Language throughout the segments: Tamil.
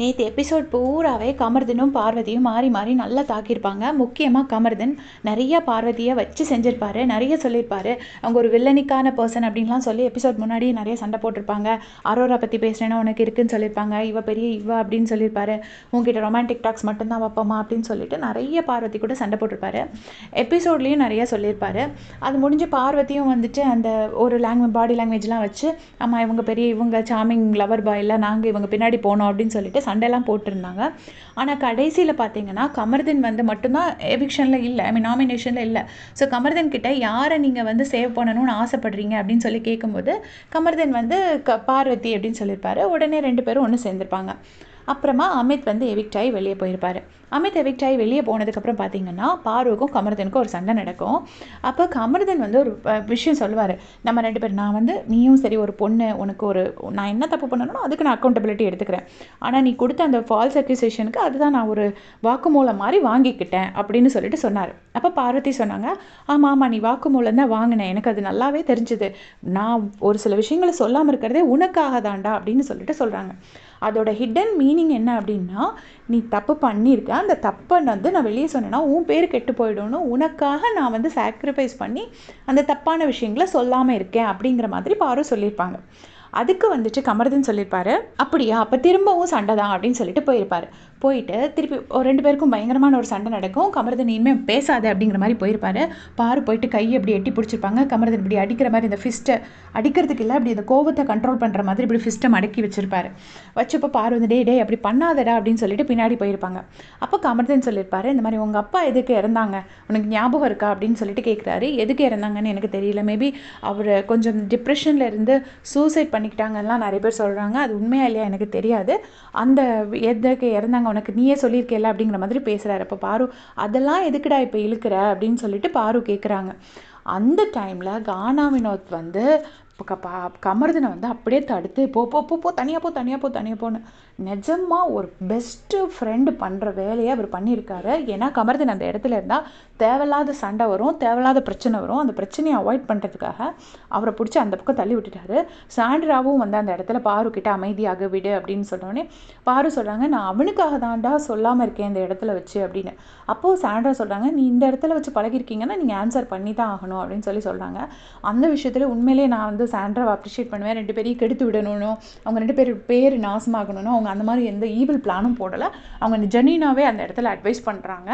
நேற்று எபிசோட் பூராவே கமர்தனும் பார்வதியும் மாறி மாறி நல்லா தாக்கியிருப்பாங்க. முக்கியமாக கமர்தன் நிறைய பார்வதியை வச்சு செஞ்சுருப்பாரு, நிறைய சொல்லியிருப்பாரு. அவங்க ஒரு வில்லனிக்கான பர்சன் அப்படின்லாம் சொல்லி எபிசோட் முன்னாடி நிறைய சண்டை போட்டிருப்பாங்க. அரோரா பற்றி பேசுகிறேன்னா உனக்கு இருக்குன்னு சொல்லியிருப்பாங்க. இவ பெரிய இவ அப்படின்னு சொல்லியிருப்பாரு. உங்ககிட்ட ரொமான்டிக் டாக்ஸ் மட்டும்தான் வைப்போமா அப்படின்னு சொல்லிட்டு நிறைய பார்வதி கூட சண்டை போட்டிருப்பாரு. எபிசோட்லேயும் நிறைய சொல்லியிருப்பாரு. அது முடிஞ்சு பார்வதியும் வந்துட்டு அந்த ஒரு பாடி லாங்குவேஜ்லாம் வச்சு ஆமாம் இவங்க பெரிய இவங்க சாமிங் லவர் பாயில் நாங்கள் இவங்க பின்னாடி போனோம் அப்படின்னு சொல்லிட்டு சண்டைலாம் போட்டிருந்தாங்க. ஆனால் கடைசியில் பார்த்தீங்கன்னா கமர்தன் வந்து மட்டும்தான் எவிக்ஷனில் இல்லை, நாமினேஷனில் இல்லை. ஸோ கமர்தன் கிட்ட யாரை நீங்கள் வந்து சேவ் பண்ணணும்னு ஆசைப்படுறீங்க அப்படின்னு சொல்லி கேட்கும்போது கமர்தன் வந்து பார்வதி அப்படின்னு சொல்லியிருப்பாரு. உடனே 2 பேரும் ஒன்று சேர்ந்துருப்பாங்க. அப்புறமா அமித் வந்து எவிக்ட் ஆகி வெளியே போயிருப்பார். அமித் எவிக்ட் ஆகி வெளியே போனதுக்கப்புறம் பார்த்தீங்கன்னா பாருவுக்கும் கமர்தனுக்கும் ஒரு சண்டை நடக்கும். அப்போ கமர்தன் வந்து ஒரு விஷயம் சொல்லுவார். நம்ம 2 பேர் நான் வந்து நீயும் சரி ஒரு பொண்ணு உனக்கு நான் என்ன தப்பு பண்ணணும் அதுக்கு நான் அக்கௌண்டபிலிட்டி எடுத்துக்கிறேன். ஆனால் நீ கொடுத்த அந்த ஃபால்ஸ் அக்யூசேஷனுக்கு அதுதான் நான் ஒரு வாக்குமூலம் மாதிரி வாங்கிக்கிட்டேன் அப்படின்னு சொல்லிட்டு சொன்னார். அப்போ பார்வதி சொன்னாங்க, ஆமாம் நீ வாக்குமூலம் தான் வாங்கினேன், எனக்கு அது நல்லாவே தெரிஞ்சுது. நான் ஒரு சில விஷயங்களை சொல்லாமல் இருக்கிறதே உனக்காக தாண்டா அப்படின்னு சொல்லிட்டு சொல்கிறாங்க. அதோட ஹிடன் மீனிங் என்ன அப்படின்னா, நீ தப்பு பண்ணியிருக்க, அந்த தப்பை வந்து நான் வெளியே சொன்னேன்னா உன் பேர் கெட்டு போயிடும்னு உனக்காக நான் வந்து சாக்ரிஃபைஸ் பண்ணி அந்த தப்பான விஷயங்களை சொல்லாமல் இருக்கேன் அப்படிங்கிற மாதிரி பாரு சொல்லியிருப்பாங்க. அதுக்கு வந்துட்டு கமர்தன் சொல்லியிருப்பாரு, அப்படியா அப்போ திரும்பவும் சண்டை தான் அப்படின்னு சொல்லிட்டு போயிட்டு திருப்பி 2 பேருக்கும் பயங்கரமான ஒரு சண்டை நடக்கும். கமர்தன் இனிமேல் பேசாத அப்படிங்கிற மாதிரி போயிருப்பாரு. பாரு போயிட்டு கையை இப்படி எட்டி பிடிச்சிருப்பாங்க. கமர்தன் இப்படி அடிக்கிற மாதிரி இந்த ஃபிஸ்ட்டை அடிக்கிறதுக்கு இல்லை, அப்படி இந்த கோவத்தை கண்ட்ரோல் பண்ணுற மாதிரி இப்படி ஃபிஸ்ட்டை மடக்கி வச்சிருப்பாரு. வச்சப்போ பாரு வந்து டே அப்படி பண்ணாதடா அப்படின்னு சொல்லிட்டு பின்னாடி போயிருப்பாங்க. அப்போ கமர்தன் சொல்லியிருப்பாரு, இந்த மாதிரி உங்கள் அப்பா எதுக்கு இறந்தாங்க உனக்கு ஞாபகம் இருக்கா அப்படின்னு சொல்லிட்டு கேட்குறாரு. எதுக்கு இறந்தாங்கன்னு எனக்கு தெரியல, மேபி அவர் கொஞ்சம் டிப்ரெஷனில் இருந்து சூசைட் பண்ணிக்கிட்டாங்கலாம் நிறைய பேர் சொல்கிறாங்க. அது உண்மையா இல்லையா எனக்கு தெரியாது. அந்த எதுக்கு இறந்தாங்க உனக்கு நீயே சொல்லியிருக்கேல்ல அப்படிங்கிற மாதிரி பேசுகிறாரு. அப்போ பாரு அதெல்லாம் எதுக்குடா இப்போ இழுக்கிற அப்படின்னு சொல்லிட்டு பாரு கேட்குறாங்க. அந்த டைமில் கானா வினோத் வந்து கமர்தனை வந்து அப்படியே தடுத்து போ தனியாக போன்னு நிஜமாக ஒரு பெஸ்ட்டு ஃப்ரெண்டு பண்ணுற வேலையை அவர் பண்ணியிருக்காரு. ஏன்னா கமர்தன் அந்த இடத்துல இருந்தால் தேவையில்லாத சண்டை வரும், தேவையில்லாத பிரச்சனை வரும். அந்த பிரச்சனையை அவாய்ட் பண்ணுறதுக்காக அவரை பிடிச்சி அந்த பக்கம் தள்ளி விட்டுட்டாரு. சாண்ட்ராவும் வந்து அந்த இடத்துல பாரு கிட்ட அமைதியாக விடு அப்படின்னு சொன்னோடனே பாரு சொல்கிறாங்க, நான் அவனுக்காக தாண்டா சொல்லாமல் இருக்கேன் இந்த இடத்துல வச்சு அப்படின்னு. அப்போது சாண்ட்ரா சொல்கிறாங்க, நீ இந்த இடத்துல வச்சு பழகிருக்கீங்கன்னா நீங்கள் ஆன்சர் பண்ணி தான் ஆகணும் அப்படின்னு சொல்கிறாங்க. அந்த விஷயத்தில் உண்மையிலேயே நான் வந்து சாண்ட்ராவை அப்ரிஷியேட் பண்ணுவேன். 2 பேரையும் கெடுத்து விடணும், அவங்க 2 பேர் நாசமாகணும்னு அவங்க அந்த மாதிரி எந்த ஈவில் பிளானும் போடலை. அவங்க ஜெனினாவே அந்த இடத்துல அட்வைஸ் பண்ணுறாங்க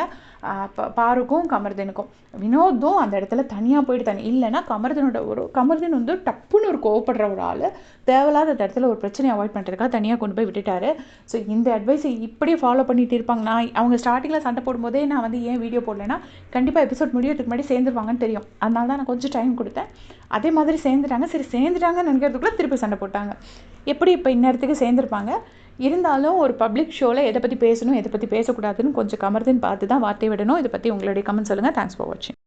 பாருக்கும் கமர்தனுக்கும். வினோத்தும் அந்த இடத்துல தனியாக போயிட்டு இல்லைன்னா கமர்தன் வந்து டப்புன்னு ஒரு கோவப்படுற ஒரு ஆள் தேவையில்லாத அந்த இடத்துல ஒரு பிரச்சனையை அவாய்ட் பண்ணுறதுக்காக தனியாக கொண்டு போய் விட்டுட்டாரு. ஸோ இந்த அட்வைஸை இப்படியே ஃபாலோ பண்ணிட்டு இருப்பாங்க. அவங்க ஸ்டார்டிங்கில் சண்டை போடும்போதே நான் வந்து ஏன் வீடியோ போடலைன்னா கண்டிப்பாக எபிசோட் முடியறதுக்கு முன்னாடி சேர்ந்துருவாங்கன்னு தெரியும். அதனால தான் நான் கொஞ்சம் டைம் கொடுத்தேன். அதே மாதிரி சேர்ந்துட்டாங்க. சரி சேர்ந்துட்டாங்கன்னு நினைக்கிறதுக்குள்ளே திருப்பி சண்டை போட்டாங்க. எப்படி இப்போ இந்நேரத்துக்கு சேர்ந்துருப்பாங்க. இருந்தாலும் ஒரு பப்ளிக் ஷோவில் எதை பற்றி பேசணும் எதை பற்றி பேசக்கூடாதுன்னு கொஞ்சம் கமர்தன் பார்த்து தான் வார்த்தை விடணும். இதை பற்றி உங்களுடைய கமெண்ட் சொல்லுங்கள். தேங்க்ஸ் ஃபார் வாட்சிங்.